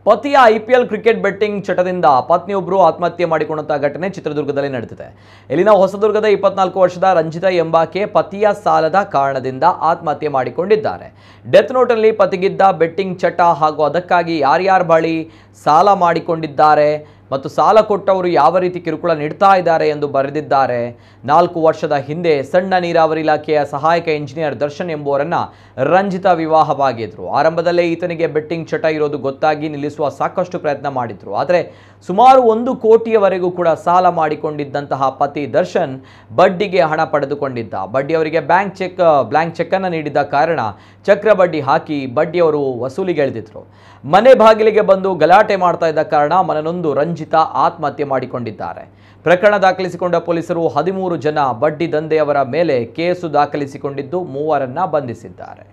ಪತಿಯ IPL cricket betting ಚಟದಿಂದ ಪತ್ನಿಯೊಬ್ಬರು ಆತ್ಮಹತ್ಯೆ ಮಾಡಿಕೊಂಡಂತಹ ಘಟನೆ ಚಿತ್ರದುರ್ಗದಲ್ಲಿ ನಡೆದಿದೆ. ಇಲ್ಲಿನ ಹೊಸದುರ್ಗದ 24 ವರ್ಷದ ರಂಜಿತಾ ಎಂಬಾಕೆ ಪತಿಯ ಸಾಲದ ಕಾರಣದಿಂದ ಆತ್ಮಹತ್ಯೆ ಮಾಡಿಕೊಂಡಿದ್ದಾರೆ. ಡೆತ್ ನೋಟ್ನಲ್ಲಿ ಪತಿಗಿದ್ದ ಬೆಟ್ಟಿಂಗ್ ಚಟ ಹಾಗೂ ಅದಕ್ಕಾಗಿ ಯಾರ್ಯಾರ ಬಳಿ ಸಾಲ ಮಾಡಿಕೊಂಡಿದ್ದಾರೆ ಮತ್ತು ಸಾಲ ಕೊಟ್ಟವರು ಯಾವ ರೀತಿ ಕಿರುಕುಳ ನೀಡ್ತಾ ಇದ್ದಾರೆ ಎಂದು ಬರೆದಿದ್ದಾರೆ. 4 ವರ್ಷದ ಹಿಂದೆ ಸಣ್ಣ ನೀರಾವರಿ ಇಲಾಖೆಯ ಸಹಾಯಕ ಇಂಜಿನಿಯರ್ ದರ್ಶನ್ ಎಂಬುವರನ್ನ ರಂಜಿತಾ ವಿವಾಹವಾಗಿದ್ರು. ಆರಂಭದಲ್ಲೇ ಈತನಿಗೆ ಬೆಟ್ಟಿಂಗ್ ಚಟ ಇರೋದು ಗೊತ್ತಾಗಿ ನಿಲ್ಲಿಸುವ ಸಾಕಷ್ಟು ಪ್ರಯತ್ನ ಮಾಡಿದ್ರು. ಆದರೆ ಸುಮಾರು 1 ಕೋಟಿಯವರೆಗೂ ಕೂಡ ಸಾಲ ಮಾಡಿಕೊಂಡಿದ್ದಂತಹ ಪತಿ ದರ್ಶನ್ ಬಡ್ಡಿಗೆ ಹಣ ಪಡೆದುಕೊಂಡಿದ್ದ. ಬಡ್ಡಿಯವರಿಗೆ ಬ್ಲಾಂಕ್ ಚೆಕ್ ಅನ್ನು ನೀಡಿದ ಕಾರಣ ಚಕ್ರ ಬಡ್ಡಿ ಹಾಕಿ ಬಡ್ಡಿಯವರು ವಸೂಲಿಗೆಳೆದಿದ್ರು. ಮನೆ ಬಾಗಿಲಿಗೆ ಬಂದು ಗಲಾಟೆ ಮಾಡ್ತಾ ಇದ್ದ ಕಾರಣ ಮನನೊಂದು ರಂಜಿತಾ ಆತ್ಮಹತ್ಯೆ ಮಾಡಿಕೊಂಡಿದ್ದಾರೆ. ಪ್ರಕರಣ ದಾಖಲಿಸಿಕೊಂಡ ಪೊಲೀಸರು 13 ಜನ ಬಡ್ಡಿ ದಂಧೆಯವರ ಮೇಲೆ ಕೇಸು ದಾಖಲಿಸಿಕೊಂಡಿದ್ದು 3 ಬಂಧಿಸಿದ್ದಾರೆ.